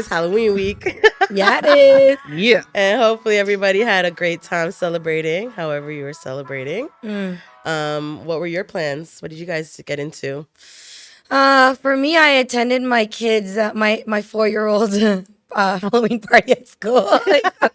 It's Halloween week. Yeah, it is. Yeah. And hopefully everybody had a great time celebrating, however you were celebrating. What were your plans? What did you guys get into? For me, I attended my kids, my 4-year-old Halloween party at school.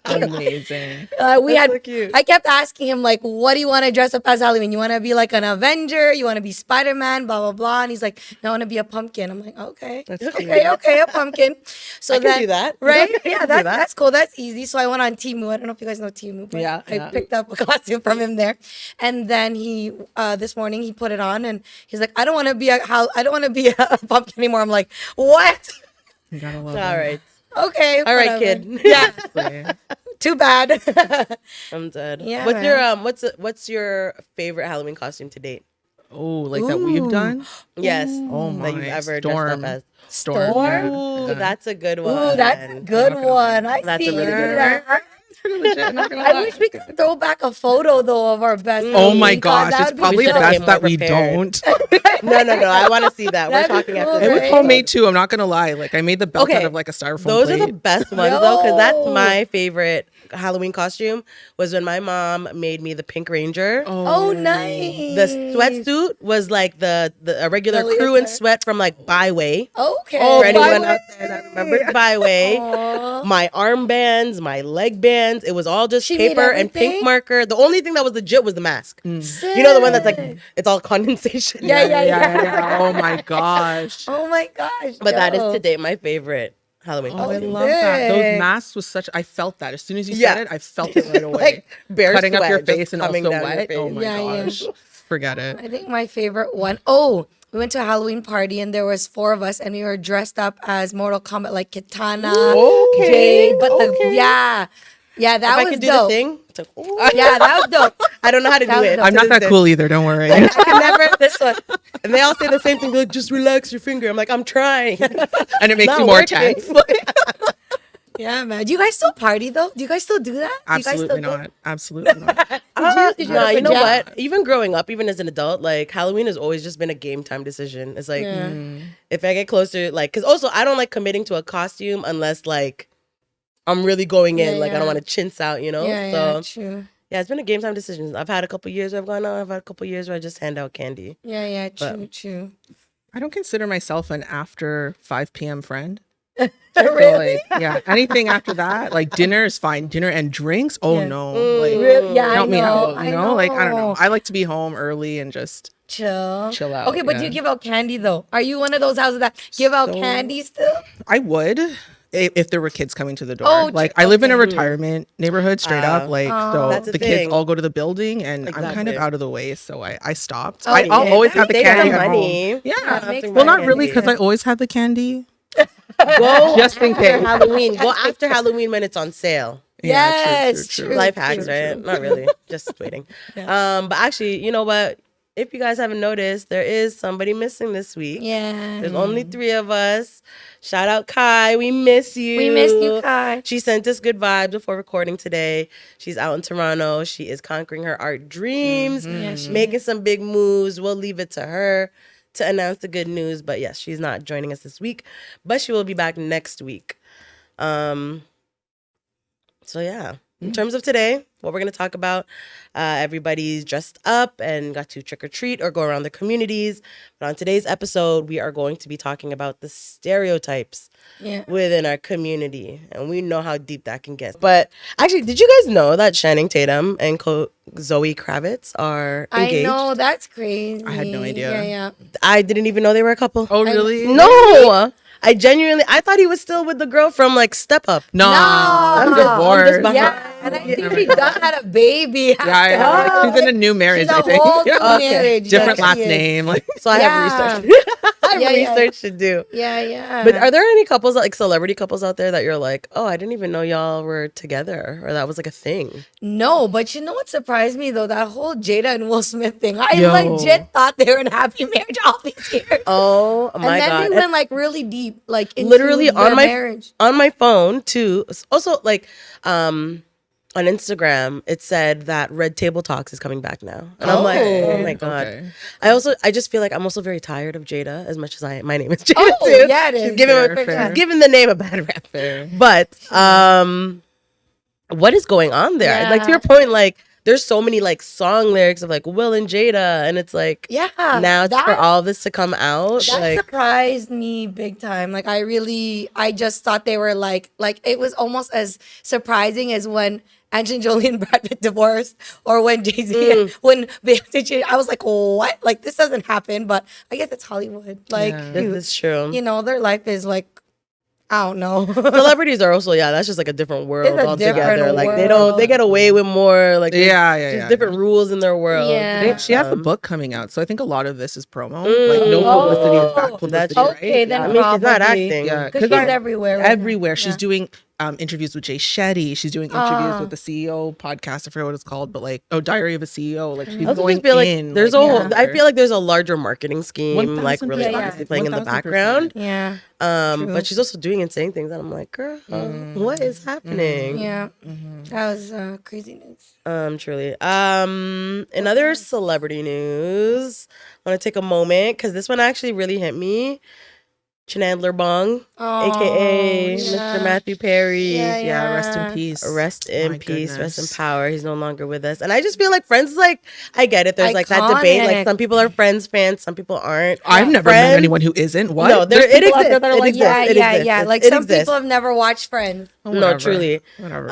Amazing. So cute. I kept asking him, like, what do you want to dress up as Halloween? You want to be like an Avenger? You want to be Spider-Man? Blah, blah, blah. And he's like, no, I want to be a pumpkin. I'm like, okay, a pumpkin. So I can do that. Right? I Yeah, can do that. that's cool. That's easy. So I went on Temu. I don't know if you guys know Temu, but Yeah, I yeah. picked up a costume from him there. And then he, this morning, he put it on and he's like, I don't want to be a pumpkin anymore. I'm like, what? You gotta love All it. right. Okay. All right, whatever. kid. Yeah. Too bad. I'm dead. Yeah, What's your man. what's your favorite Halloween costume to date? Oh, like that we've done? Yes. Oh That you've my. ever Storm. dressed up as. Storm. Storm? Ooh, that's a good one. Ooh, that's a good one. I That's see a really you good do that. I wish we could throw back a photo though of our best. Oh my Halloween gosh, cause it's that would probably be should've dope. best came that more we prepared. don't. No. I want to see that. We're That'd be talking cool, after It this. was right? homemade too. I'm not gonna lie. Like I made the belt Okay. out of like a styrofoam Those plate. are the best ones though, because that's Yo. my favorite Halloween costume. Was when my mom made me the Pink Ranger. Oh, nice. The sweatsuit was like the regular The crew and leotard. sweat from like Byway. Okay. For anyone Byway. out there that remembers Byway. Aw. My armbands, my leg bands, it was all just She made paper and everything? pink marker. The only thing that was legit was the mask. Sick. You know the one that's like it's all condensation. Yeah, yeah. Oh my gosh. Oh my gosh. But that is yo. today my favorite Halloween Oh, I costume. love that. sick. Those masks was such. I felt that as soon as you Yeah. said it. I felt it right away. Like bare Cutting up sweat your just face and coming also down your wet. face. Oh my Yeah, yeah. gosh. Forget it. I think my favorite one. Oh, we went to a Halloween party and there was 4 of us and we were dressed up as Mortal Kombat, like Kitana, Okay, Jade. But okay. yeah, that If I was could do dope. the thing, it's like, ooh. Yeah, that was dope. I don't know how to That do was it. dope. I'm not that To this cool either. Don't worry. day. I can never. This one. And they all say the same thing. They're like, just relax your finger. I'm like, I'm trying. And it makes Not you more working. tense. Yeah, man. Do you guys still party though? Do you guys still do that? Do you guys Absolutely still not. Absolutely not. Did you Nah, have you a know jam? what? Even growing up, even as an adult, like Halloween has always just been a game time decision. It's like if I get closer, like, because also I don't like committing to a costume unless like I'm really going in. Yeah, like I yeah. don't want to chintz out, you know. Yeah, so yeah, true. yeah, it's been a game time decision. I've had a couple years where I've gone out. I've had a couple years where I just hand out candy. Yeah, But- true. I don't consider myself an after 5 p.m. friend. Really? So, like, yeah, anything after that, like dinner is fine. Dinner and drinks, oh Yeah. no, Mm. like Really? Yeah, count I me know. out. You know, like I don't know. I like to be home early and just Chill. chill out. Okay, but do yeah. you give out candy though? Are you one of those houses that give out So- candy still? I would if there were kids coming to the door. Oh, Like I live in a okay. retirement neighborhood, straight up. Like so, That's the the kids thing. all go to the building, and I'm kind Exactly. of out of the way, so I stopped. Oh, I'll yeah. always have the Save candy some at money. home. Yeah. That makes Well, not sense. really, because I always have the candy. Go Just in after case. Halloween. Go after Halloween when it's on sale. Yes, true. Life hacks, right? Not really. Just waiting. But actually, you know what? If you guys haven't noticed, there is somebody missing this week. Yeah. There's only 3 of us. Shout out Kai. We miss you. We missed you, Kai. She sent us good vibes before recording today. She's out in Toronto. She is conquering her art dreams, Yeah, she making some big moves. We'll leave it to her to announce the good news. But yes, she's not joining us this week, but she will be back next week. So yeah. In terms of today, what we're going to talk about, everybody's dressed up and got to trick or treat or go around their communities. But on today's episode, we are going to be talking about the stereotypes Yeah. within our community. And we know how deep that can get. But actually, did you guys know that Channing Tatum and Zoe Kravitz are engaged? I know, that's crazy. I had no idea. Yeah, yeah. I didn't even know they were a couple. Oh, really? No! I genuinely, I thought he was still with the girl from like Step Up. No, I'm just behind. Yeah, and I think she done had a baby. Yeah, she's in a new marriage. She's a I think whole new Okay. marriage. different Yeah, last she is. name. Like, So I Yeah. have research. I have Yeah, yeah. research to do. Yeah, yeah. But are there any couples, like celebrity couples out there that you're like, oh, I didn't even know y'all were together or that was like a thing? No, but you know what surprised me though? That whole Jada and Will Smith thing. I Yo. legit thought they were in a happy marriage all these years. Oh And my then God. they went like really deep, like into Literally their on my marriage. on my phone too. Also, like, on Instagram, it said that Red Table Talks is coming back now. And I'm like, oh my God. Okay. I just feel like I'm also very tired of Jada as much as my name is Jada Oh, too. yeah, it is. She's giving, Fair. she's giving the name a bad rap. Fair. But what is going on there? Yeah. Like to your point, like there's so many like song lyrics of like Will and Jada, and it's like now it's for all this to come out. That Like surprised me big time. Like I just thought they were like it was almost as surprising as when Angelina Jolie and Brad Pitt divorced, or when Jay-Z, when Beyonce, I was like, what? Like this doesn't happen, but I guess it's Hollywood. Like this is true. you know, their life is like, I don't know. Celebrities are also that's just like a different world It's a altogether. different Like world. they get away with more. Like Yeah. different rules in their world. Yeah. She has a book coming out, so I think a lot of this is promo. Like no publicity is bad publicity, That's okay, right? then I mean, she's not probably. acting. Yeah, Because she's everywhere. right now. everywhere. She's Yeah. doing interviews with Jay Shetty. She's doing interviews with the CEO podcast. I forget what it's called, but like, Diary of a CEO. Like she's I also going just feel like in. there's like, a whole. yeah. I feel like there's a larger marketing scheme, like really 1000%. obviously playing in the 1000%. background. Yeah. But she's also doing and saying things, and I'm like, girl, what is happening? Yeah. That was crazy news. Truly. In other celebrity news, I want to take a moment because this one actually really hit me. Chandler Bong, aka Mr. Matthew Perry. Yeah, rest in peace. Rest in My peace, rest in goodness. power. He's no longer with us. And I just feel like Friends is like, I get it. There's like that debate. Like Iconic. some people are Friends fans, some people aren't. I've never Friends- met anyone who isn't. What? No, There's it people out there exists. that are It like, exists. yeah. It exists. Like It some exists. people have never watched Friends. Oh, No, whatever. truly. Whatever.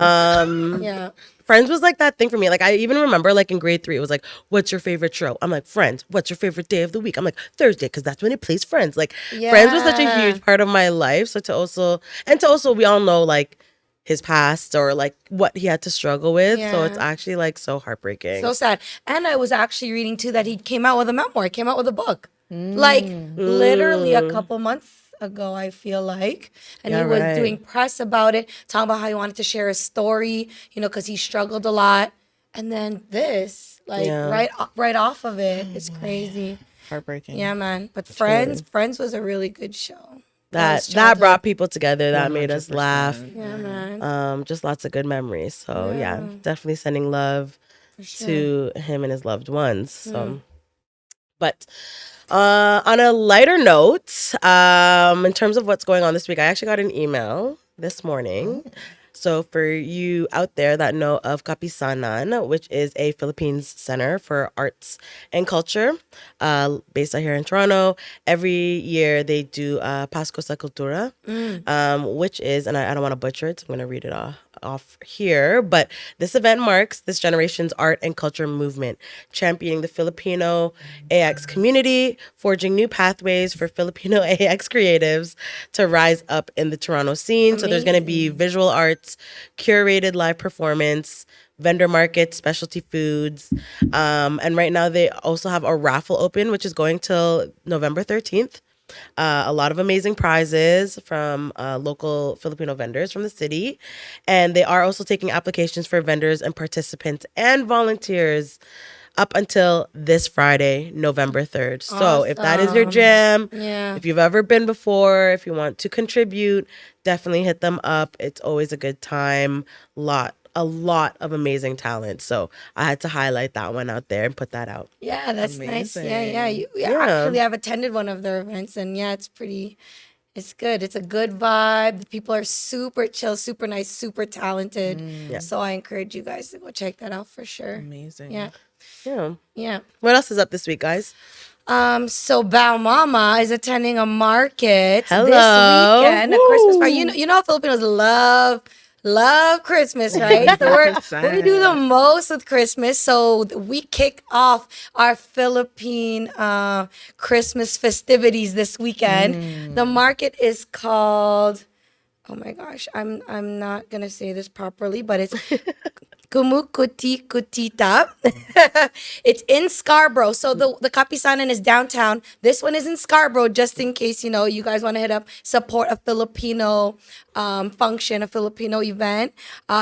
Yeah. Friends was like that thing for me. Like I even remember like in grade 3, it was like, what's your favorite show? I'm like, Friends. What's your favorite day of the week? I'm like, Thursday, because that's when it plays Friends. Like Friends was such a Yeah. huge part of my life. So to also we all know like his past or like what he had to struggle with. So it's Yeah. actually like so heartbreaking. So sad. And I was actually reading too that he came out with a memoir. He came out with a book. Like literally a couple months ago, I feel like. And Yeah, he was right. doing press about it, talking about how he wanted to share his story, you know, because he struggled a lot. And then this, like Yeah. right off of it, it's crazy. Heartbreaking. Yeah, man. But Friends was a really good show. that brought people together, that made us laugh. Yeah, man. Just lots of good memories. So yeah, definitely sending love to him and his loved ones. So but on a lighter note, in terms of what's going on this week, I actually got an email this morning. So for you out there that know of Kapisanan, which is a Philippines Center for Arts and Culture, based out here in Toronto, every year they do Pasko sa Cultura, which is, and I don't want to butcher it, so I'm going to read it off here, but this event marks this generation's art and culture movement, championing the Filipino AX community, forging new pathways for Filipino AX creatives to rise up in the Toronto scene. So there's going to be visual arts, curated live performance, vendor markets, specialty foods, and right now they also have a raffle open, which is going till November 13th. A lot of amazing prizes from local Filipino vendors from the city. And they are also taking applications for vendors and participants and volunteers up until this Friday, November 3rd. So if that is your jam, if you've ever been before, if you want to contribute, definitely hit them up. It's always a good time. A lot of amazing talent. So I had to highlight that one out there and put that out. Yeah, that's nice. Yeah, Amazing. Actually, I've attended one of their events, and it's good. It's a good vibe. The people are super chill, super nice, super talented. So I encourage you guys to go check that out for sure. Amazing. Yeah. What else is up this week, guys? So Bao Mama is attending a market Hello. this weekend, a Christmas Woo. party. You know Filipinos love Christmas, right? So we do the most with Christmas. So we kick off our Philippine Christmas festivities this weekend. The market is called, oh my gosh, I'm not gonna say this properly, but it's Kumukuti Kutita. It's in Scarborough. So the Kapisanan is downtown. This one is in Scarborough, just in case, you guys want to hit up, support a Filipino function, a Filipino event.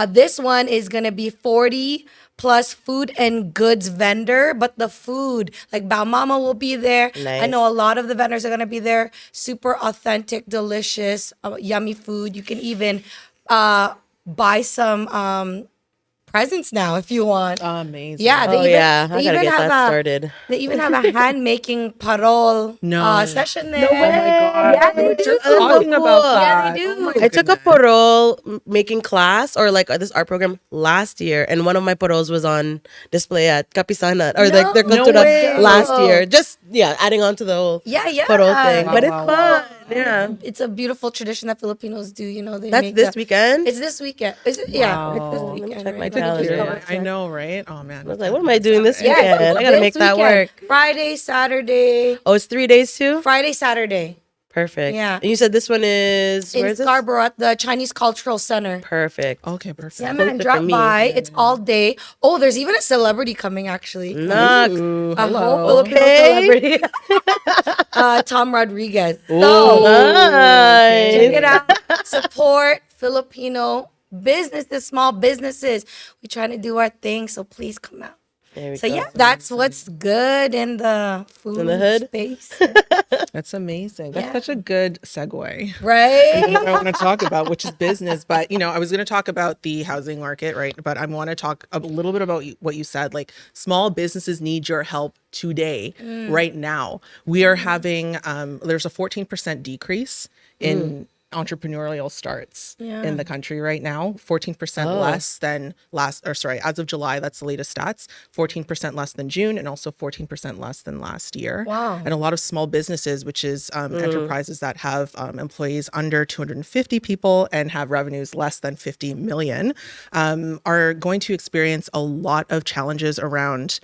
This one is going to be 40 plus food and goods vendor, but the food, like Bao Mama will be there. Nice. I know a lot of the vendors are going to be there. Super authentic, delicious, yummy food. You can even buy some presents now if you want. Amazing. Yeah, Oh yeah, I gotta get that started. They even have a hand making parole session there. No way. Oh my god. Yeah, we they were do. just That's so talking about cool. that. Yeah, they do. Oh my I took a goodness. parole making class or like this art program last year, and one of my paroles was on display at Kapisanan or like their No cultura way. last year. Just adding on to the whole parole thing, but it's fun. Yeah, It's a beautiful tradition that Filipinos do. You know, they that's make this weekend. It's this weekend. Is it? Yeah, it's this Wow. weekend. Check my right? calendar. I know, right? Oh man. I was like, what am I doing this Yeah, weekend? it's I gotta this make that weekend. work. Friday, Saturday, Oh, it's 3 days too. Friday, Saturday. Perfect. Yeah. And you said this one is In where is this? Scarborough at the Chinese Cultural Center. Perfect. Okay, perfect. Yeah, Closer man, for drop me. by. It's all day. Oh, there's even a celebrity coming actually. Knock. Ooh, A whole hello. Filipino celebrity. Tom Rodriguez. So, Nice. check it out. Support Filipino businesses, small businesses. We're trying to do our thing, so please come out. There we So go. yeah, that's what's good in the food In the hood? space. That's amazing. That's Yeah. such a good segue. Right? What I want to talk about, which is business. But I was going to talk about the housing market, right? But I want to talk a little bit about what you said. Like, small businesses need your help today, right now. We are having there's a 14% decrease in entrepreneurial starts in the country right now. 14% less than as of July, that's the latest stats. 14% less than June, and also 14% less than last year. Wow. And a lot of small businesses, which is enterprises that have employees under 250 people and have revenues less than 50 million, are going to experience a lot of challenges around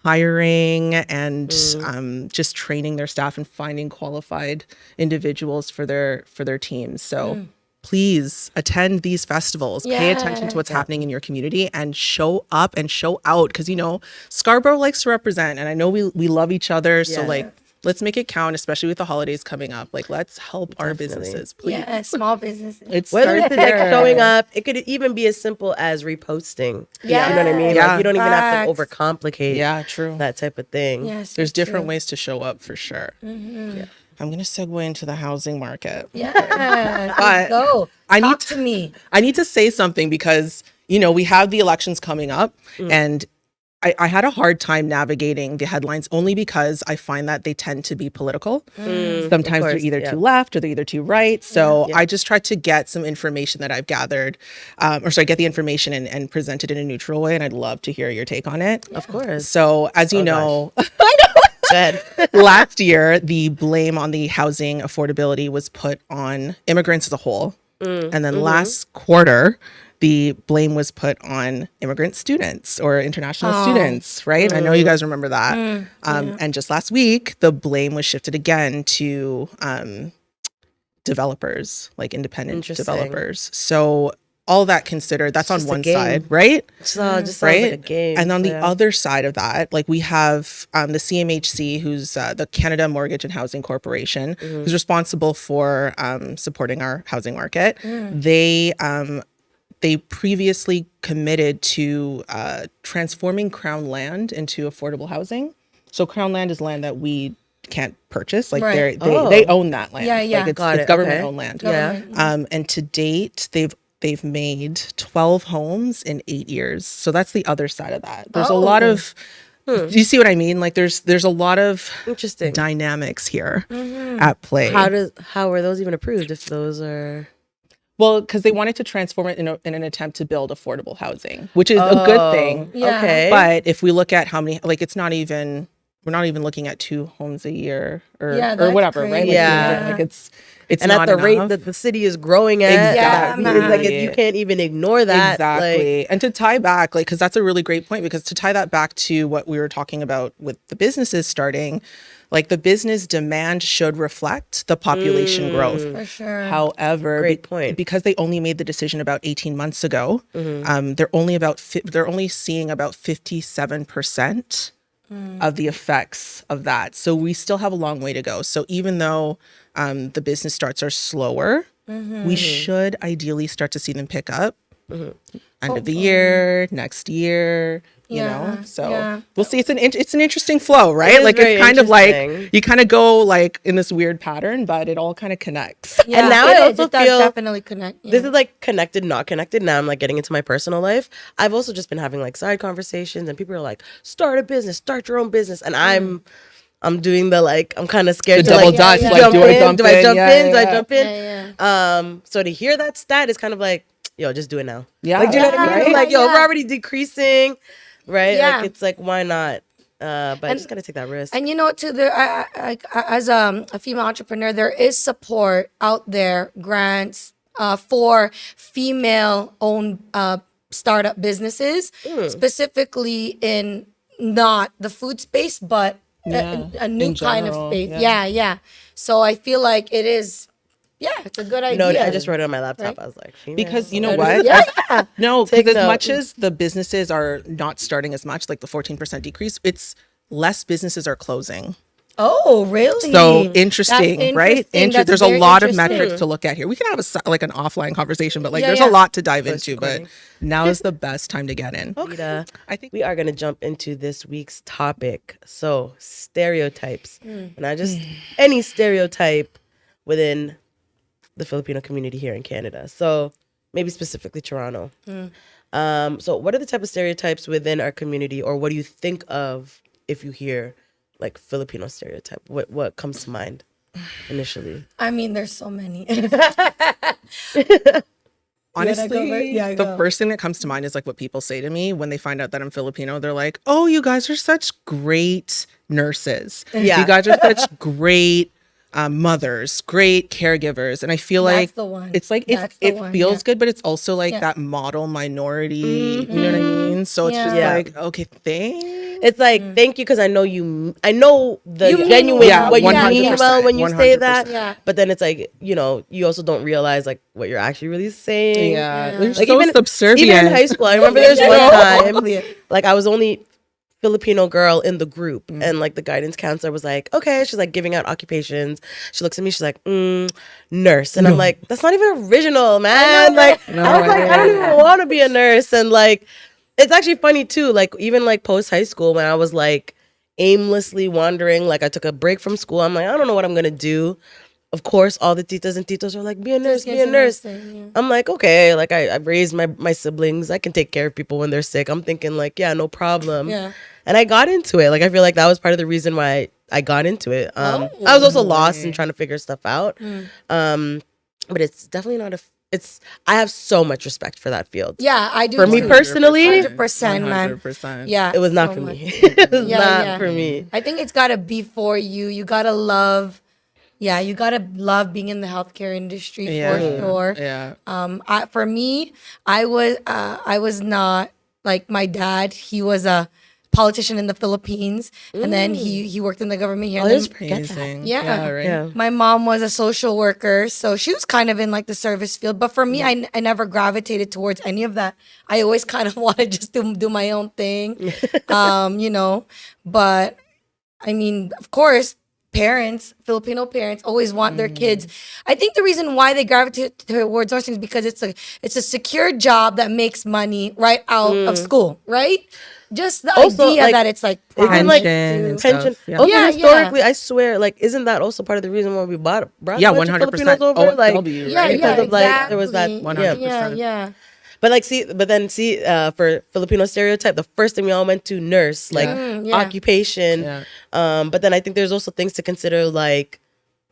hiring and just training their staff and finding qualified individuals for their teams. So please attend these festivals, pay attention to what's happening in your community, and show up and show out, because Scarborough likes to represent, and I know we love each other. So let's make it count, especially with the holidays coming up. Like, let's help our businesses, please. Yeah, small businesses. It's Whether it's like there. showing up, it could even be as simple as reposting. Yeah. You know what I mean? Yeah. Like, you don't even have Facts. to overcomplicate Yeah, true. that type of thing. Yes, There's so different true. ways to show up for sure. Yeah. I'm going to segue into the housing market. Yeah, But let's go. I need Talk to- to me. I need to say something because, we have the elections coming up, and I had a hard time navigating the headlines only because I find that they tend to be political. Sometimes they're either too left or they're either too right. So I just tried to get some information that I've gathered, get the information and present it in a neutral way. And I'd love to hear your take on it. Of course. So as you know, Good. last year, the blame on the housing affordability was put on immigrants as a whole. And then last quarter, the blame was put on immigrant students or international students, right? I know you guys remember that. And just last week, the blame was shifted again to developers, like independent developers. So all that considered, that's on just a one game. side, right? So it just sounds like a game. And on the Yeah. other side of that, like, we have the CMHC, who's the Canada Mortgage and Housing Corporation, who's responsible for supporting our housing market. They previously committed to transforming Crown land into affordable housing. So Crown land is land that we can't purchase. Like, Right. they own that land. Yeah, yeah. Like, Got it's it. government Okay. owned land. Yeah. And to date, they've made 12 homes in 8 years. So that's the other side of that. There's a lot of, do you see what I mean? Like, there's a lot of Interesting. dynamics here at play. How are those even approved if those are? Well, because they wanted to transform it in an attempt to build affordable housing, which is a good thing. Yeah. Okay. But if we look at how many, like, we're not even looking at 2 homes a year or that's whatever, right? Like, crazy. Yeah. like it's and not at the rate enough. that the city is growing at, Exactly. like you can't even ignore that. Exactly. Like, And to tie back, like, because that's a really great point, because to tie that back to what we were talking about with the businesses starting, like, the business demand should reflect the population growth. For sure. Mm. However, Great point. because they only made the decision about 18 months ago, they're only seeing about 57% of the effects of that. So we still have a long way to go. So even though the business starts are slower, we should ideally start to see them pick up end of the year, next year, you Yeah, know. So yeah. we'll see. It's an interesting flow, right? is Like very it's kind of like interesting. you kind of go like in this weird pattern, but it all kind of connects. Yeah, And now it I is. also It does feel definitely connect. this is like connected, not connected. Now I'm like getting into my personal life. I've also just been having like side conversations, and people are like, "Start a business, start your own business," and I'm doing the like I'm kind of scared The to double like dutch, yeah. like jump do I in. jump Do I in? jump Yeah, in? Do I yeah. jump in? Yeah, So to hear that stat is kind of like, yo, just do it now. Yeah, Like, do you know what I mean? right? I'm like, yo, Yeah. we're already decreasing, right? Yeah. Like, it's like, why not? But I just gotta take that risk. And you know, too, there, as a female entrepreneur, there is support out there, grants for female-owned startup businesses, specifically in not the food space, but a new in kind of general, space. yeah. Yeah. So I feel like it is. Yeah, it's a good You idea. know, I just wrote it on my laptop. Right? I was like, Because you know That what? is- yeah. No, Take because as note. much as the businesses are not starting as much, like the 14% decrease, it's less businesses are closing. Oh, really? So That's interesting, right? interesting. That's There's a very lot of interesting. metrics to look at here. We can have like an offline conversation, but like Yeah, there's yeah. a lot to dive into. recording. But now is the best time to get in. Rita, I think we are gonna jump into this week's topic. So stereotypes, and not just any stereotype within the Filipino community here in Canada. So maybe specifically Toronto. So what are the type of stereotypes within our community, or what do you think of if you hear like Filipino stereotype? What comes to mind initially? I mean, there's so many. honestly, Yeah, the go. first thing that comes to mind is like what people say to me when they find out that I'm Filipino. They're like, "Oh, you guys are such great nurses. Yeah. You guys are such great mothers, great caregivers." And I feel That's like the one. it's like That's the it one, feels yeah. good, but it's also like Yeah. that model minority. You know what I mean? So it's just Yeah. like, okay, thanks. It's like thank you, because I know the You mean genuine well. what you Yeah, mean 100%, well when you say that. 100%. Yeah. But then it's like, you know, you also don't realize like what you're actually really saying. Yeah, Yeah. they're Like so even subservient. in high school, I remember there's one time Yeah. like I was only Filipino girl in the group, and like the guidance counselor was like, okay, she's like giving out occupations. She looks at me, she's like, nurse, and I'm like, that's not even original, man. Like I was like, I don't even want to be a nurse, and like it's actually funny too. Like even like post high school when I was like aimlessly wandering, like I took a break from school. I'm like, I don't know what I'm gonna do. Of course, all the titas and titos are like, be a nurse, be a nurse. I'm like, okay, like I've raised my siblings. I can take care of people when they're sick. I'm thinking like, yeah, no problem. Yeah. And I got into it. Like I feel like that was part of the reason why I got into it. I was also lost and trying to figure stuff out. But it's definitely not I have so much respect for that field. Yeah, I do. For me too. personally, 100%, man. 100%. Yeah. it was not so for much. me. It was Yeah, not yeah. for me. I think it's gotta be for you. You gotta love. Yeah, you gotta love being in the healthcare industry for sure. Yeah. For me, I was not like my dad. He was a politician in the Philippines, and then he worked in the government here. I and then- just forget that. Amazing. Yeah. Right. Yeah. my mom was a social worker, so she was kind of in like the service field. But for me, I never gravitated towards any of that. I always kind of wanted just to do my own thing, you know. But I mean, of course, Filipino parents always want their kids. I think the reason why they gravitate towards nursing is because it's a secure job that makes money right out of school, right? Just the Also, idea like, that it's like isn't, like, Pension and pension. stuff, yeah. Also, Yeah, historically, I swear, like, isn't that also part of the reason why we brought Yeah, a bunch of 100%. Filipinos over? Like, OFW, yeah, right? yeah, because of, like, there was that- exactly. 100%. Yeah. but like, see, for Filipino stereotype, the first thing we all went to nurse, like yeah. occupation. Yeah. But then I think there's also things to consider, like,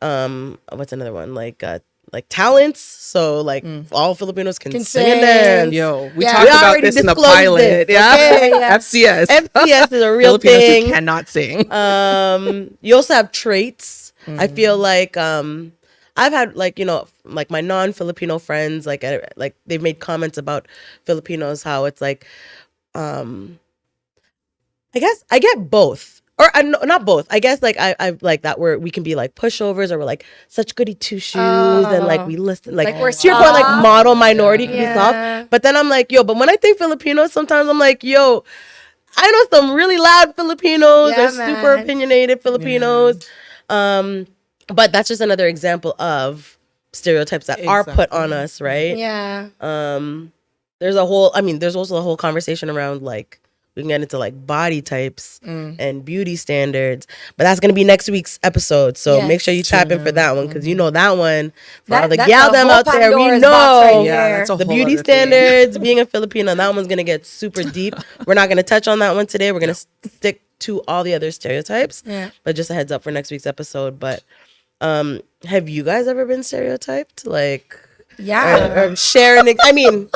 what's another one? Like talents. So like all Filipinos can sing and sing. dance. Yo, we Yeah. talked We about already this in the disclosed pilot. this, Yeah. okay? Yeah. FCS. FCS is a real Filipinos thing. who cannot sing. You also have traits. I feel like I've had like, you know, like my non-Filipino friends, like they've made comments about Filipinos, how it's like I guess I get both. Or not both. I guess like I like that we can be like pushovers, or we're like such goody two shoes, and like we listen like Like we're to your point, like soft. model minority can be Yeah. soft. But then I'm like, yo, but when I think Filipinos, sometimes I'm like, yo, I know some really loud Filipinos. Yeah, They're super man. opinionated Filipinos. But that's just another example of stereotypes that are put on us, right? Yeah. there's also a whole conversation around like we can get into like body types and beauty standards, but that's gonna be next week's episode. So make sure you tap in for that one because you know that one for all the gal them out there. We know that's the beauty standards. Being a Filipino, that one's gonna get super deep. We're not gonna touch on that one today. We're gonna stick to all the other stereotypes. Yeah. But just a heads up for next week's episode. But have you guys ever been stereotyped? Like, or sharing? I mean.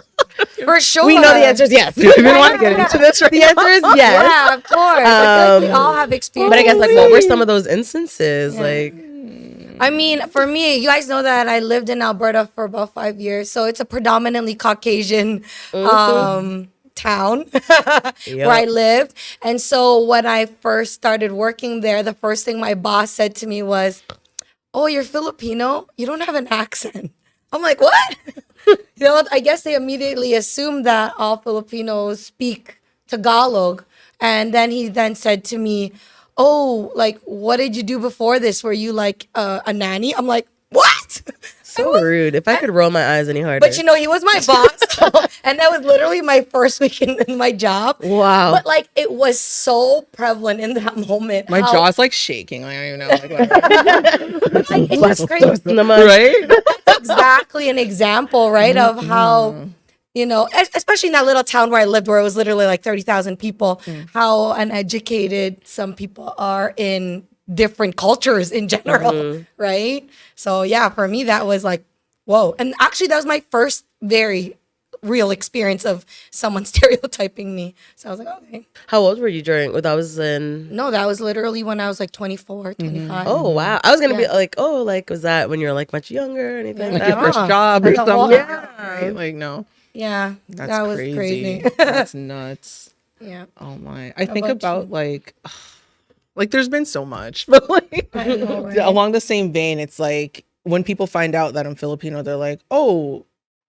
For sure. We know the answer is yes. Do you even want to get into this? The answer is yes. Yeah, of course. I feel like we all have experience. But I guess, like, what were some of those instances? Yeah. Like, I mean, for me, you guys know that I lived in Alberta for about 5 years. So it's a predominantly Caucasian town where I lived. And so when I first started working there, the first thing my boss said to me was, "Oh, you're Filipino? You don't have an accent." I'm like, "What?" You know, I guess they immediately assumed that all Filipinos speak Tagalog. And then he then said to me, "Oh, like, what did you do before this? Were you like a nanny?" I'm like, "What?" So rude. If I could roll my eyes any harder. But you know, he was my boss. And that was literally my first week in my job. Wow. But like, it was so prevalent in that moment. My jaw's like shaking. Like, I don't even know. Like, it's just crazy. Right? That's exactly an example, right? Of how, you know, especially in that little town where I lived, where it was literally like 30,000 people, how uneducated some people are in different cultures in general, right? So yeah, for me, that was like, whoa. And actually, that was my first very real experience of someone stereotyping me. So I was like, okay. How old were you during? That was in. No, that was literally when I was like 24, 25. Oh wow! I was gonna be like, oh, like was that when you were like much younger or anything? Like your first job or something? Yeah. Right? Like no. Yeah, That's that was crazy. crazy. That's nuts. Yeah. Oh my! I think about like there's been so much, but like I know, right? along the same vein, it's like when people find out that I'm Filipino, they're like, "Oh,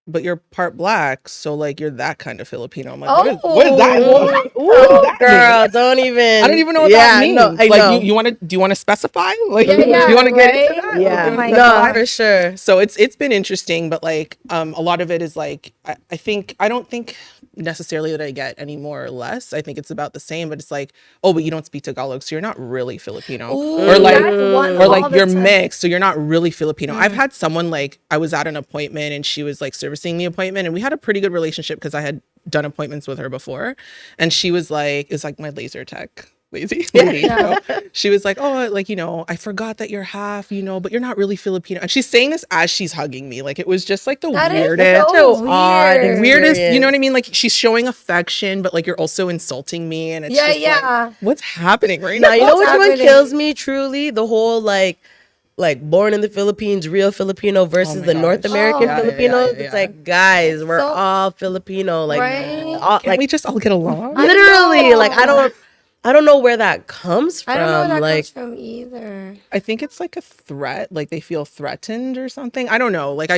but you're part black, so like you're that kind of Filipino." I'm like, what is that? Oh, girl, don't even. I don't even know what that means. No, I know. You want to? Do you want to specify? Like, Yeah, do you want to get right? into that? Yeah, Oh my no, God. for sure. So it's been interesting, but like a lot of it is like I don't think necessarily that I get any more or less. I think it's about the same, but it's like, oh, but you don't speak Tagalog, so you're not really Filipino. Ooh, or like you're time. mixed, so you're not really Filipino. I've had someone like I was at an appointment and she was like servicing the appointment and we had a pretty good relationship because I had done appointments with her before. And she was like, it's like my laser tech lady. So she was like, oh, like, you know, I forgot that you're half, you know, but you're not really Filipino. And she's saying this as she's hugging me. Like, it was just like the weirdest, weirdest, you know what I mean? Like, she's showing affection, but like you're also insulting me. And it's just like, what's happening right now? You know which one kills me truly? The whole like born in the Philippines, real Filipino versus the North American Filipinos. It's like, guys, we're all Filipino. Like, Can't we just all get along? Literally, like I don't know where that comes from. I don't know where that like, comes from either. I think it's like a threat, like they feel threatened or something. I don't know. Like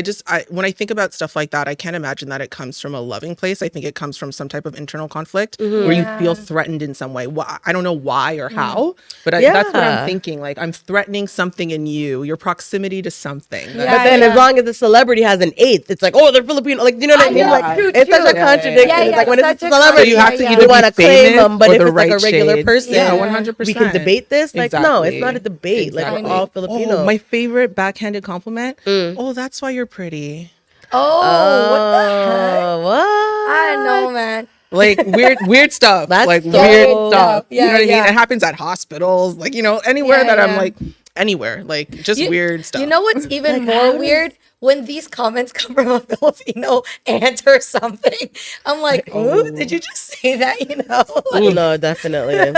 when I think about stuff like that, I can't imagine that it comes from a loving place. I think it comes from some type of internal conflict where you feel threatened in some way. I don't know why or how, but that's what I'm thinking. Like I'm threatening something in you, your proximity to something. But then as long as the celebrity has an eighth, it's like, oh, they're Filipino. Like, you know what I mean? Like, it's such a contradiction. It's like when it's a celebrity, you have to either want to claim them, but if it's right like a regular person, 100%. we can debate this. Like, no, it's not a debate. Like, we're all Filipino. Oh, my favorite backhanded compliment. Oh, that's why you're pretty. Oh, what the heck? What? I don't know, man. Like weird stuff. That's like so weird stuff. Yeah, you know what I mean? It happens at hospitals, like, you know, anywhere that I'm like, anywhere, like just weird stuff. You know what's even more weird? When these comments come from a Filipino aunt or something, I'm like, "Ooh, did you just say that?" You know? Like, No, definitely.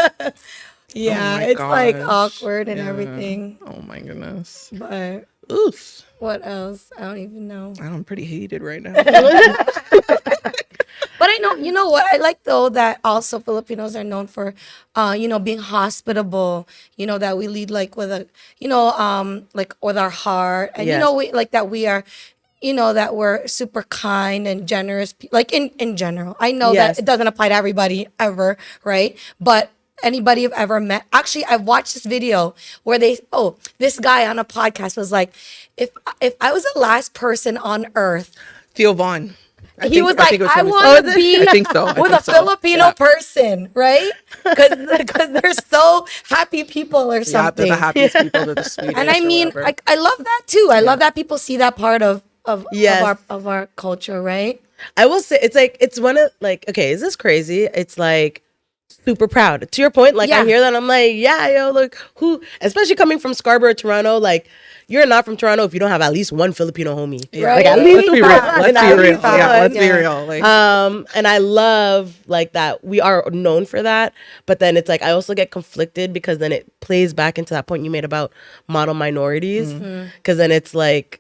it's like awkward and everything. Oh my goodness. But Oof. what else? I don't even know. I'm pretty heated right now. But I know, you know what? I like though that also Filipinos are known for, you know, being hospitable. You know, that we lead like with a, you know, like with our heart, and you know, we like that we are, you know, that we're super kind and generous. Like in general, I know that it doesn't apply to everybody ever, right? But anybody I've ever met, actually, I've watched this video where this guy on a podcast was like, if I was the last person on earth. Theo Vaughn. he was like, I want to be I think so. with a Filipino person, right? Because they're so happy people or Yeah, something. they're the happiest people. They're the sweetest. And I mean, I love that too. I love that people see that part of our culture, right? I will say it's one of like, okay, is this crazy? It's like super proud. To your point, like I hear that, I'm like, yeah, yo, look who, especially coming from Scarborough, Toronto, like you're not from Toronto if you don't have at least one Filipino homie. Yeah. Right? Like at least Let's be real. Let's be real. one. Yeah, let's be real. Like, And I love like that we are known for that, but then it's like I also get conflicted because then it plays back into that point you made about model minorities, because then it's like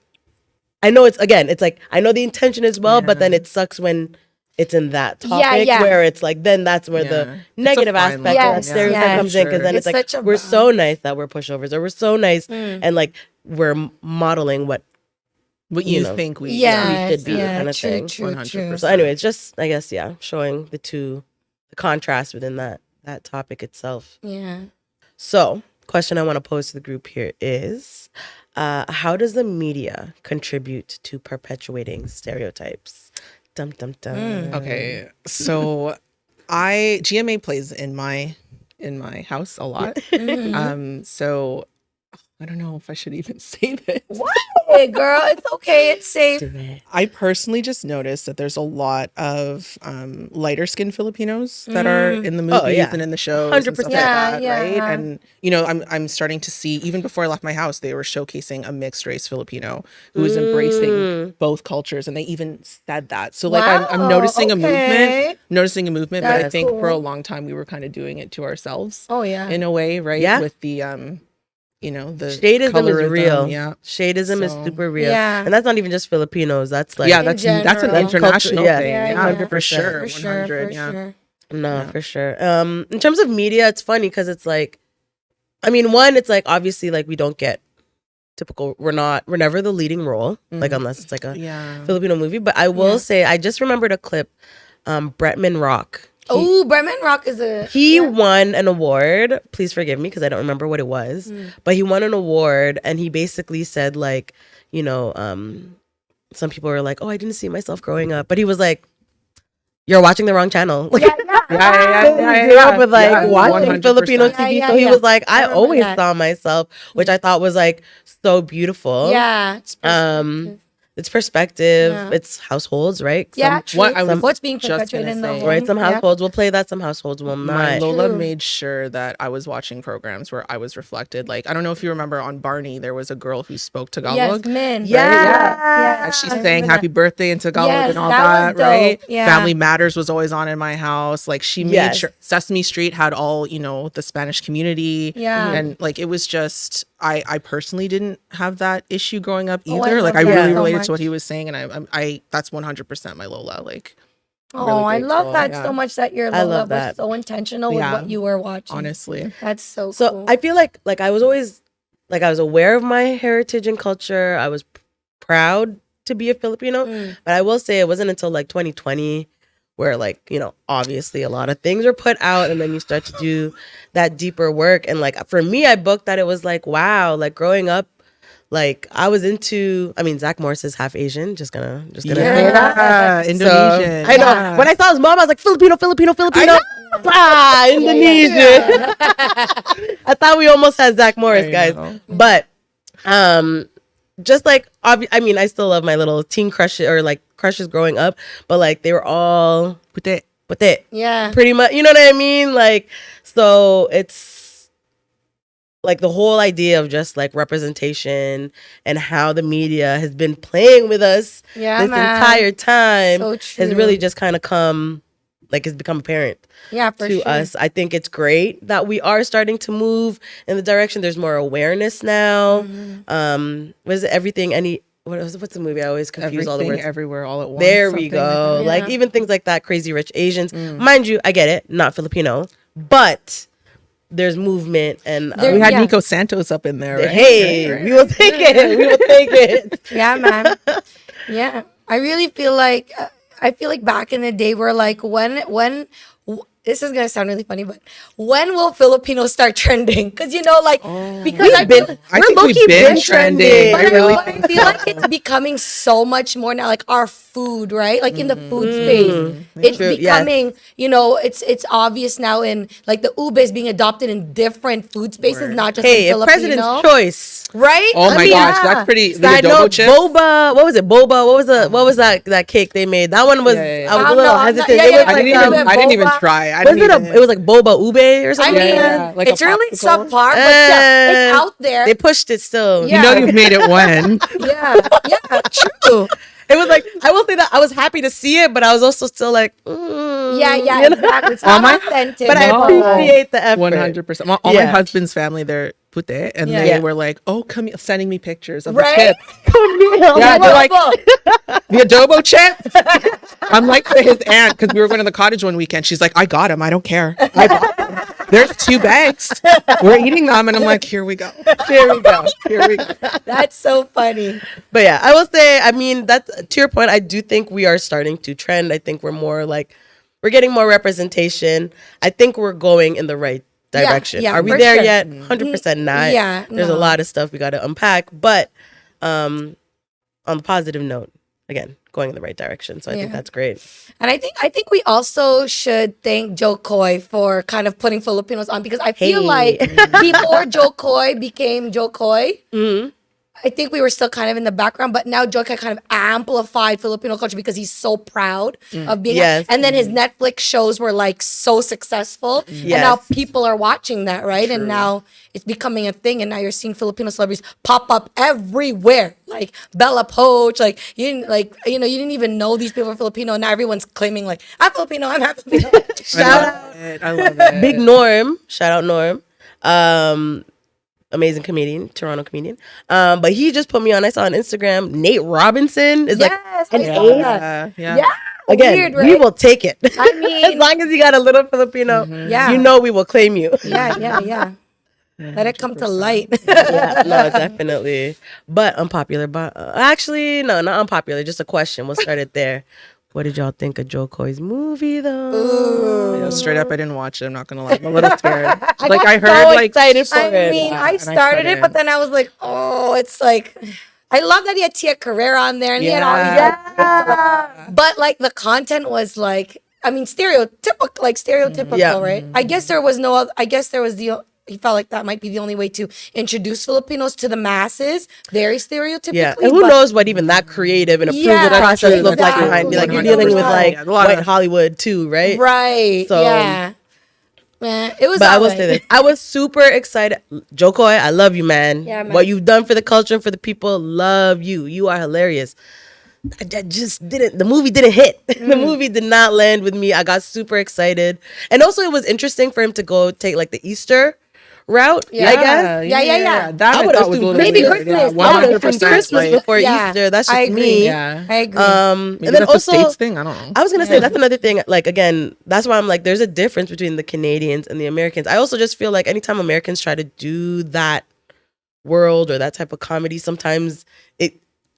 I know it's like I know the intention as well, but then it sucks when it's in that topic where it's like then that's where the negative aspect of stereotype comes in, because then it's like we're so nice that we're pushovers, or we're so nice and like we're modeling what you think we should be, kind of true, thing. True, 100%. So anyway, it's just I guess showing the contrast within that topic itself. Yeah. So question I want to pose to the group here is, how does the media contribute to perpetuating stereotypes? Dum dum dum. Okay, so GMA plays in my house a lot. So I don't know if I should even say this. What? Hey, girl, it's okay. It's safe. I personally just noticed that there's a lot of lighter skinned Filipinos that are in the movies and in the shows. 100%. And stuff like that, right? And you know, I'm starting to see, even before I left my house, they were showcasing a mixed race Filipino who is embracing both cultures, and they even said that. So like I'm noticing a movement. But I think for a long time we were kind of doing it to ourselves. Oh yeah. In a way, right? Yeah. With the you know, the shadeism colorism, is real. Yeah, shadeism is super real. Yeah, and that's not even just Filipinos. That's like that's an international thing. Yeah, for sure. Sure. For sure. In terms of media, it's funny because it's like, I mean, one, it's like obviously like we don't get typical. We're never the leading role, like unless it's like a Filipino movie. But I will say, I just remembered a clip. Bretman Rock. Bretman Rock is He won an award. Please forgive me because I don't remember what it was. But he won an award, and he basically said like, you know, some people were like, "Oh, I didn't see myself growing up," but he was like, "You're watching the wrong channel." Like, with like watching 100%. Filipino TV. So he was like, "I always saw myself," which I thought was like so beautiful. Yeah. It's perspective. It's households, right? What's being perpetuated in the home. Right, some households will play that, some households will not. My Lola made sure that I was watching programs where I was reflected. Like, I don't know if you remember on Barney, there was a girl who spoke Tagalog. Yes, Yeah. And she sang happy birthday in Tagalog and all that, right? Yeah. Family Matters was always on in my house. Like, she made sure Sesame Street had all, you know, the Spanish community. Yeah. And like, it was just, I personally didn't have that issue growing up either. I really related to what he was saying, and I that's 100% my Lola. Like, I love that so much that your Lola was so intentional with what you were watching. Honestly, that's so cool. I feel like I was always like I was aware of my heritage and culture. I was proud to be a Filipino, but I will say it wasn't until like 2020 where like, you know, obviously a lot of things are put out, and then you start to do that deeper work. And like for me, I booked that it was like, wow, like growing up, like I was into, I mean, Zach Morris is half Asian, just gonna say that. Indonesian. So, I know. When I saw his mom, I was like, Filipino. Indonesian. I thought we almost had Zach Morris, guys. But just like, I mean, I still love my little teen crushes or like crushes growing up, but like they were all pute. Yeah. Pretty much, you know what I mean? Like, so it's like the whole idea of just like representation and how the media has been playing with us this entire time has really just kind of has become apparent to us. I think it's great that we are starting to move in the direction. There's more awareness now. Was it Everything? What's the movie? I always confuse all the words. Everywhere, all at once. There we go. Like even things like that, Crazy Rich Asians. Mind you, I get it, not Filipino, but there's movement, and we had Nico Santos up in there. Right? Hey, right. We will take it. Yeah, man. Yeah, I really feel like back in the day, we're like, when this is gonna sound really funny, but when will Filipinos start trending? Because you know, like because I think we've been trending. I feel like it's becoming so much more now. Like our food, right? Like in the food space. It's True, becoming, you know, it's obvious now in like the ube is being adopted in different food spaces, not just Hey, in if Filipino. President's Choice. Right? Oh my gosh, yeah. that's pretty. The Side adobo note, chips. boba. What was it? Boba. What was that cake they made? That one was. Yeah. I was I a don't little know, I'm not- hesitant. yeah, It yeah, was I like didn't even. um, I didn't even boba. try. I was didn't it even. it was like boba ube or I something. mean, Yeah, like a it's really popsicle. subpar, but still, it's out there. They pushed it still. Yeah. You know you've made it when. Yeah, true. It was like, I will say that I was happy to see it, but I was also still like, Yeah, you know? exactly. It's All not my- authentic. But I No. appreciate the effort. 100%. All my Yeah. husband's family, they're pute, and Yeah. they Yeah. were like, "Oh, come sending me pictures of Right? the chip." Camille. Yeah, they're like, Adobo. the adobo chip. I'm like to his aunt because we were going to the cottage one weekend. She's like, "I got him. I don't care. I bought them. There's 2 bags. We're eating them," and I'm like, "Here we go. Here we go. Here we go." That's so funny. But yeah, I will say, I mean, that's to your point. I do think we are starting to trend. I think we're more like, we're getting more representation. I think we're going in the right direction. yeah, Are we for there sure. yet? 100% not. Yeah, There's no. a lot of stuff we got to unpack. But on the positive note, again, going in the right direction. So I think Yeah. that's great. And I think we also should thank Joe Coy for kind of putting Filipinos on, because I feel Hey. like before Joe Coy became Joe Coy, Mm-hmm. I think we were still kind of in the background, but now Joe Coy kind of amplified Filipino culture because he's so proud of being. Yes. And then his Netflix shows were like so successful, and now Yes. people are watching that, right? And now it's becoming a thing, and now you're seeing Filipino celebrities pop up everywhere, like Bella Poach. Like you didn't even know these people were Filipino, and now everyone's claiming like, I'm Filipino, I'm half Filipino. Shout out. I love it. Big Norm. Shout out Norm. Amazing comedian, Toronto comedian. But he just put me on. I saw on Instagram, Nate Robinson is like Yes, an I saw aide. that. Yeah. Yeah. Again, Weird, we right? will take it. I mean- as long as you got a little Filipino, Yeah. you know we will claim you. Yeah. Let it come to light. Yeah, no, definitely. But unpopular. But actually, no, not unpopular. Just a question. We'll start it there. What did y'all think of Joe Coy's movie, though? You know, straight up, I didn't watch it. I'm not gonna lie. I'm a little scared. I Like got I heard, so like excited for I it. mean, Yeah, I and I started it, couldn't. but then I was like, oh, it's like, I love that he had Tia Carrera on there, and he had all these. Yeah. But like the content was like, I mean, stereotypical, Yeah. right? I guess there was no other, I guess there was he felt like that might be the only way to introduce Filipinos to the masses. Very stereotypically. Yeah, and who but- knows what even that creative and approval Yeah, process looked like exactly. behind. Like you're dealing with 100%. like Yeah, a lot white of- Hollywood too, right? Right. So- yeah. Man, it was. But I will alright. say this: I was super excited. Joe Coy, I love you, man. Yeah, man. What you've done for the culture and for the people, love you. You are hilarious. I just didn't. The movie didn't hit. The movie did not land with me. I got super excited, and also it was interesting for him to go take like the Easter route. Yeah. I guess. Yeah. That I I would've thought was a assumed little maybe weird. Christmas. Yeah, I I would have 100%. assumed Christmas like, before Yeah, Easter. That's I just agree. me. Yeah. I agree. And Maybe then that's also a states thing. I don't know. I was gonna say that's another thing. Like again, that's why I'm like, there's a difference between the Canadians and the Americans. I also just feel like anytime Americans try to do that world or that type of comedy, sometimes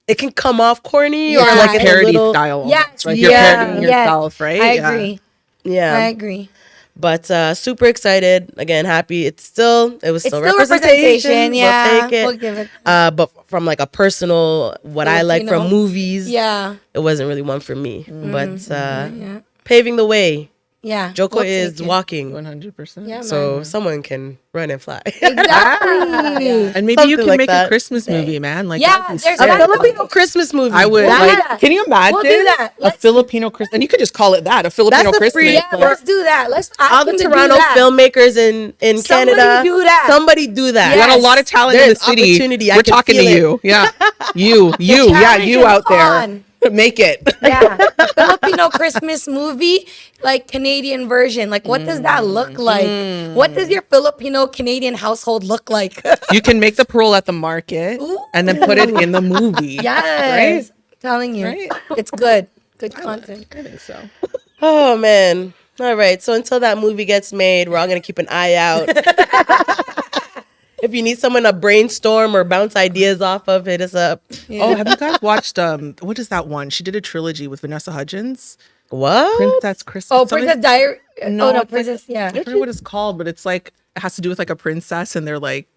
it can come off corny or Yeah, like Like it's parody a little, style. Yes, almost. Like you're yeah, parodying yes. yourself, right? I Yeah. agree. Yeah, I agree. but super excited. Again, happy. It was still It's still representation. representation. Yeah, We'll take it. we'll give it. But from like a personal, what I like Filipino. from movies, Yeah, it wasn't really one for me. But yeah, paving the way, yeah. Joko we'll is take it. walking, 100%. Yeah, so man. someone can run and fly. Exactly. And maybe Something you can like make that. a Christmas movie, man. Like Yeah, that'd be there's sick. A that. Filipino Christmas movie. I would Yeah. like. Can you imagine? We'll do that. A Filipino Christmas, and you could just call it that, a Filipino the Christmas. free- Yeah, Like, let's do that. Let's ask All the them to do Toronto that. filmmakers in Somebody Canada. do that. Somebody do that. we Yes. got a lot of talent in the There's city. opportunity. I We're can talking to feel it. you. Yeah, you, yeah, challenge you is out there. on. Make it. Yeah, Filipino Christmas movie, like Canadian version. Like, what does that look like? What does your Filipino Canadian household look like? You can make the parole at the market and then put it in the movie. Yes, telling you, Right? it's good. Good content. I think so. Oh man. All right. So until that movie gets made, we're all gonna keep an eye out. If you need someone to brainstorm or bounce ideas off of, hit us up. Oh, have you guys watched what is that one? She did a trilogy with Vanessa Hudgens. What? Princess Christmas. Oh, something- Princess Diary. No, oh no, it's like- Princess. Yeah. I forget what it's called, but it's like it has to do with like a princess, and they're like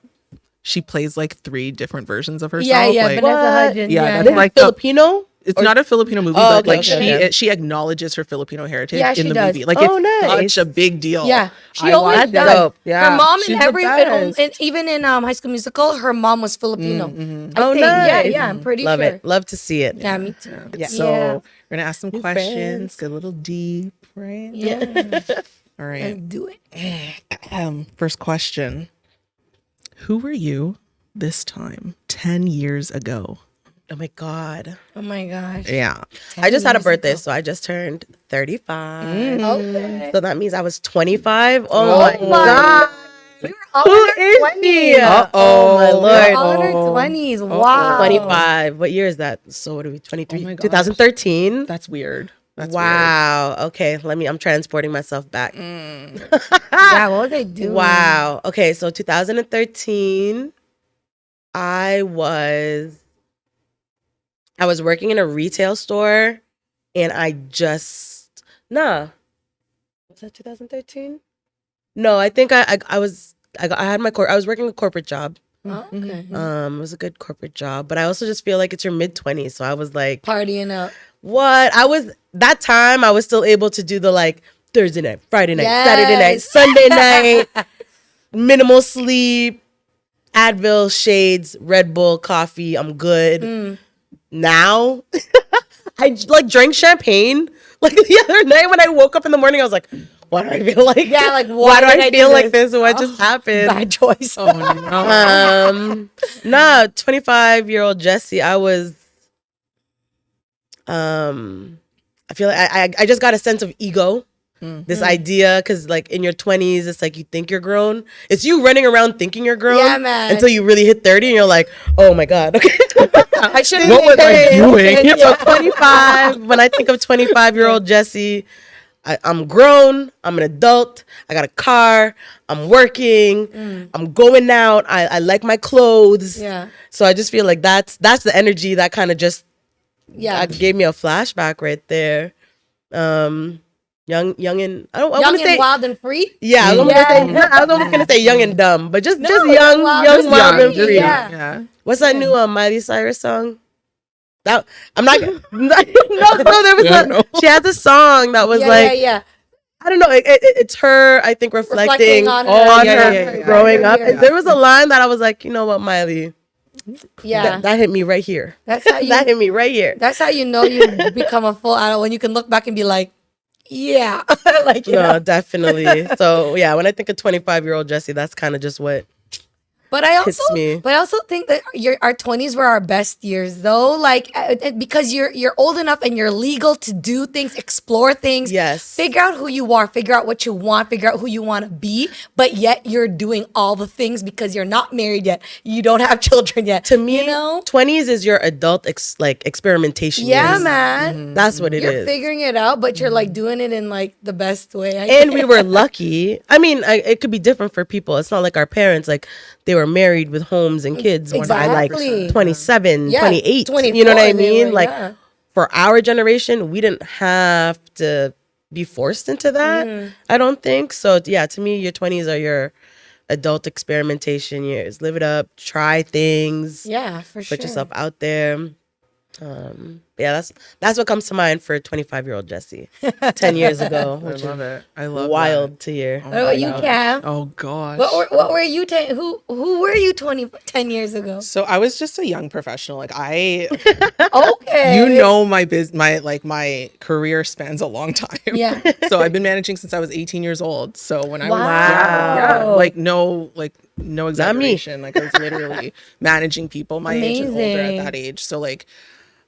she plays like 3 different versions of herself. Yeah, like, Vanessa What? Hudgens. Yeah, Yeah, that's yeah. like Filipino? It's not a Filipino movie, Oh, but like okay. she acknowledges her Filipino heritage Yeah, in she the does. movie. Like Oh, it's nice. such a big deal. Yeah, she I always watched does. it. Dope. Yeah, Her mom she's in the every best. and even in High School Musical, her mom was Filipino. I Oh, think. nice. Yeah, I'm pretty Love sure. it. Love to see it. Yeah, me too. Yeah. So we're gonna ask some New questions, friends. get a little deep, right? Yeah. All Let's right. do it. First question: who were you this time 10 years ago? Oh my God. Oh my gosh. Yeah. I just had a 10 years birthday, ago. so I just turned 35. Okay. So that means I was 25. Oh, my my God. We were all Who in our is 20s. she? Uh-oh. Oh, my We were Lord. all in our 20s. Wow. 25. What year is that? So what are we? 23? Oh my gosh. 2013. That's weird. That's Wow. Okay. I'm transporting myself back. Yeah, what was I doing? Wow. Okay. So 2013, I was working in a retail store, and was that 2013? No, I think I had I was working a corporate job. Oh, okay. It was a good corporate job, but I also just feel like it's your mid-20s. So I was like, Partying up. what? That time I was still able to do the like Thursday night, Friday night, Yes. Saturday night, Sunday night, minimal sleep, Advil, shades, Red Bull, coffee. I'm good. Now, I like drank champagne. Like the other night when I woke up in the morning, I was like, why do I feel like Yeah, like, why do did I do feel like this? What just happened? Bad choice. Oh no. 25-year-old Jessie, I was I feel like I just got a sense of ego. This idea, because like in your 20s, it's like you think you're grown. It's you running around thinking you're grown. Yeah, man. Until you really hit 30 and you're like, oh my God. Okay. I shouldn't What was I doing? So 25, when I think of 25-year-old Jessie, I'm grown. I'm an adult. I got a car. I'm working. I'm going out. I like my clothes. Yeah. So I just feel like that's the energy that kind of just Yeah. gave me a flashback right there. Young and I Young want to and say wild and free. yeah. I was almost gonna say young and dumb, but just young, wild and free. Yeah. What's that new Miley Cyrus song? That I'm not. no, there was one. She has a song that was Yeah. I don't know. It's her. I think reflecting on on her, her growing up. Yeah. And there was a line that I was like, you know what, Miley, Yeah. that hit me right here. That's how you. That hit me right here. That's how you know you become a full adult when you can look back and be like, yeah, like No, definitely. So yeah, when I think of 25-year-old Jessie, that's kind of just what. But I hits me. also think that our 20s were our best years, though. Like because you're old enough and you're legal to do things, explore things. Yes. Figure out who you are, figure out what you want, figure out who you want to be. But yet you're doing all the things because you're not married yet. You don't have children yet. To me, you know? 20s is your adult experimentation. Yeah, years. man. That's what it is. You're figuring it out, but you're like doing it in like the best way. And we were lucky. I mean, it could be different for people. It's not like our parents, like they were married with homes and kids when I Exactly. like 27, Yeah, 28. 24, You know what I they mean? were, Like yeah. for our generation, we didn't have to be forced into that. I don't think. So yeah, to me, your 20s are your adult experimentation years. Live it up, try things, Yeah, for sure. put yourself out there. Yeah, that's what comes to mind for 25-year-old Jessie 10 years ago, I which love is it. I love wild to hear. What about you, Cam? Oh gosh. What were you? Who were you 10 years ago? So I was just a young professional. Like Okay. you know, my career spans a long time. Yeah. So I've been managing since I was 18 years old. So when I was Wow. no exaggeration. Like I was literally managing people my age and older at Amazing. that age. So like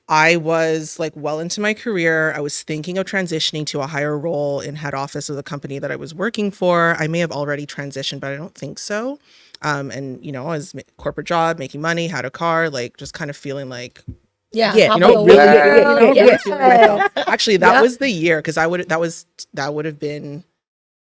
I was like well into my career. I was thinking of transitioning to a higher role in head office of the company that I was working for. I may have already transitioned, but I don't think so. And you know, I was corporate job, making money, had a car, like just kind of feeling like Yeah. Yeah, top you of know, the really, world. really feeling myself. Actually, that Yeah. was the year because that would have been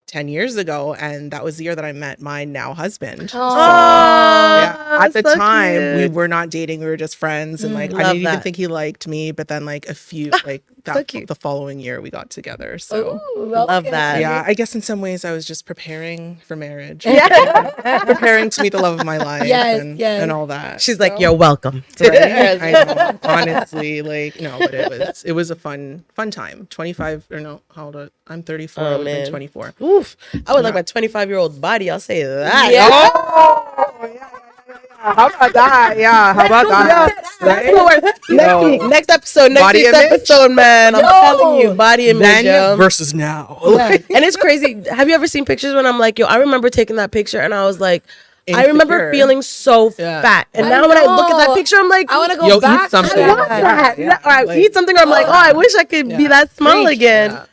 10 years ago, and that was the year that I met my now husband. Oh. Yeah. At the so time, we cute. were not dating; we were just friends, and like I Love didn't even that. think he liked me. But then, like a few, like the following year we got together. So Love that. yeah, I guess in some ways I was just preparing for marriage. Preparing to meet the love of my life and all that. She's like, you're welcome. Right? I know. Honestly, like, no, but it was a fun time. 25 or no, how old? I'm 34. I would have been 24. Oof. I would like my 25-year-old body. I'll say that. Yeah. Oh, yeah. How about that? Yeah. How about that? Right? Next episode, next week's episode, man. I'm telling you, body image. Then versus now. And it's crazy. Have you ever seen pictures when I'm like, yo, I remember taking that picture and I was like, I remember feeling so fat. And now when I look at that picture, I'm like, I want to go back. Eat something. I want that. Yeah. Or I eat something, or I'm like, oh, I wish I could be that small again. Yeah.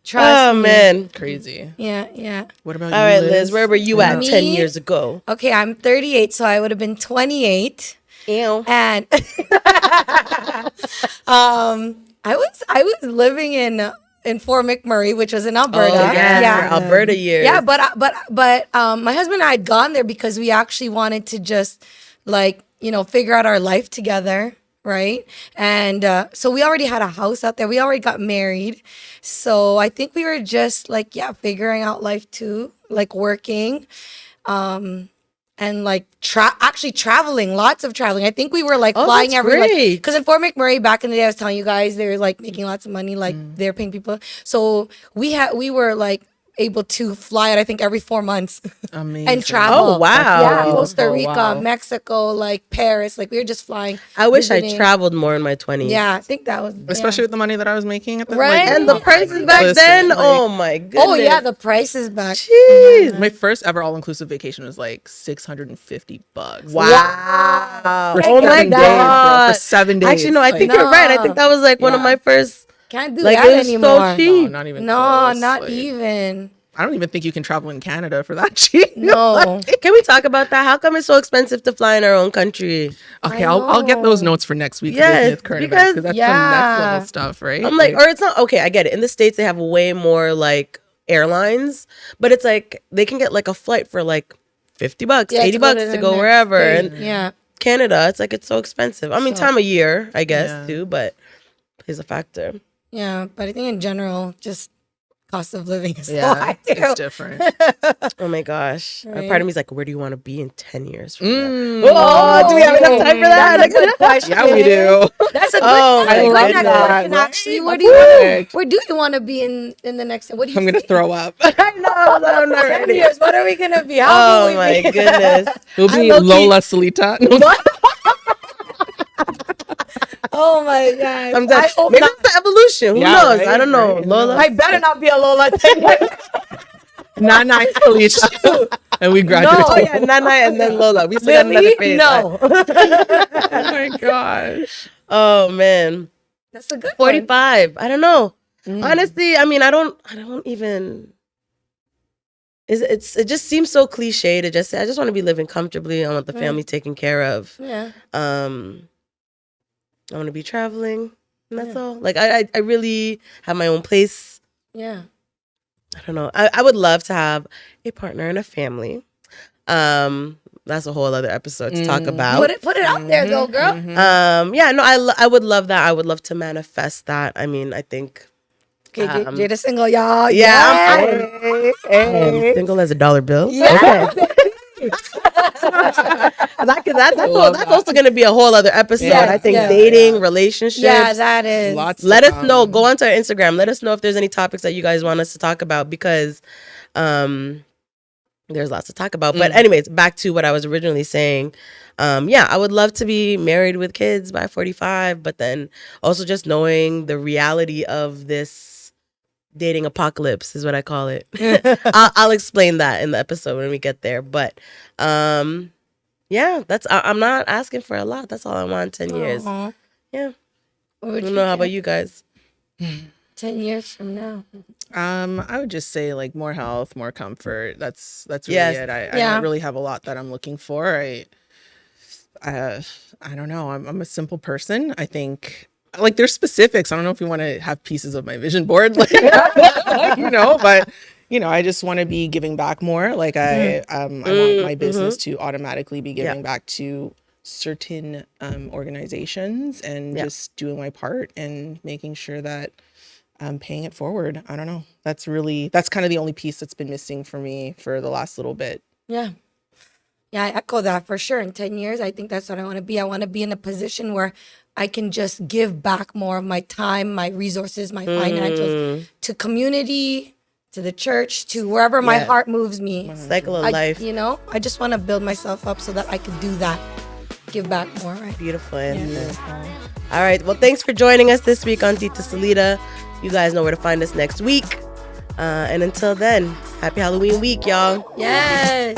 Trust me. Man. Crazy. Yeah. What about All you, right, Liz, where were you at Me? 10 years ago? Okay, I'm 38, so I would have been 28. Ew. And I was living in Fort McMurray, which was in Alberta. Oh, yeah. Alberta years. Yeah, but my husband and I had gone there because we actually wanted to just figure out our life together, right? And so we already had a house out there. We already got married. So I think we were just figuring out life too, like working. And actually traveling, lots of traveling. I think we were flying everywhere. Because in Fort McMurray back in the day, I was telling you guys, they were making lots of money, they're paying people. So we were able to fly out, I think, every 4 months. Amazing. And travel. Oh, wow. Yeah, Costa Rica, wow. Mexico, Paris. We were just flying. I wish I visiting. traveled more in my 20s. Yeah, I think that was Especially with the money that I was making at the Right? And the prices back then, oh my goodness. Oh yeah, the prices back. Jeez. My first ever all-inclusive vacation was $650. Wow. For Oh my 7 days, bro. God. For 7 days. Actually, no, I think you're right. I think that was one of my first. Can't do It that was anymore. so cheap. No, not even No, close. not even. I don't even think you can travel in Canada for that cheap. No. Can we talk about that? How come it's so expensive to fly in our own country? Okay, I'll get those notes for next week. Yes, Current because- events, that's some next level stuff, right? I'm or it's not, okay, I get it. In the States, they have way more airlines, but it's they can get a flight for $50, $80 to go wherever. And Canada, it's so expensive. I mean, time of year, I guess, too, but plays a factor. Yeah, but I think in general, just cost of living is high too. It's different. Oh my gosh. Right. Part of me is where do you want to be in 10 years from now? Oh, do we have enough time for that? That's a good question. Yeah, we do. That's a good I like question. that. Actually, where do you want to be in the next? What do you? I'm gonna throw up. I know. I'm not 10 ready. years. What are we gonna be? How Oh will we my be? goodness. It'll be low-key- Lola Salita. No, Oh my god! I'm done. I hope Maybe not. it's the evolution. Who Yeah, knows? right, I don't know. right. Lola. I better not be a Lola. Nana Salita. And we graduated. Oh yeah, Nana and then Lola. We still got another phase. No. Oh my gosh. Oh man. That's a good 45. I don't know. Honestly, I mean, I don't even. It just seems so cliche to just say I just want to be living comfortably. I want the family taken care of. Yeah. I want to be traveling, and that's all. I really have my own place. Yeah. I don't know. I would love to have a partner and a family. That's a whole other episode to talk about. Put it out there, though, girl. Yeah, no, I would love that. I would love to manifest that. I mean, I think. Okay, Jada single, y'all. Yeah, I'm single as a dollar bill. Yeah. Okay. That's also going to be a whole other episode. Yeah, I think yeah. dating, relationships. Yeah, that is. Let us know. Go onto our Instagram. Let us know if there's any topics that you guys want us to talk about because there's lots to talk about. But anyways, back to what I was originally saying. I would love to be married with kids by 45, but then also just knowing the reality of this dating apocalypse is what I call it. I'll explain that in the episode when we get there. But I'm not asking for a lot. That's all I want in 10 years. Aww. Yeah. What I would don't you know. How do? about you guys? 10 years from now. I would just say more health, more comfort. That's really Yes. it. I Yeah. don't really have a lot that I'm looking for. I don't know. I'm a simple person. I think there's specifics. I don't know if you want to have pieces of my vision board, but I just want to be giving back more. I want my business to automatically be giving back to certain organizations and just doing my part and making sure that I'm paying it forward. I don't know. That's kind of the only piece that's been missing for me for the last little bit. Yeah. Yeah, I echo that for sure. In 10 years, I think that's what I want to be. I want to be in a position where I can just give back more of my time, my resources, my financials to community, to the church, to wherever my heart moves me. Cycle of life. You know, I just want to build myself up so that I could do that. Give back more, right? Beautiful answer. All right. Well, thanks for joining us this week on Tita Salita. You guys know where to find us next week. And until then, happy Halloween week, y'all. Yes.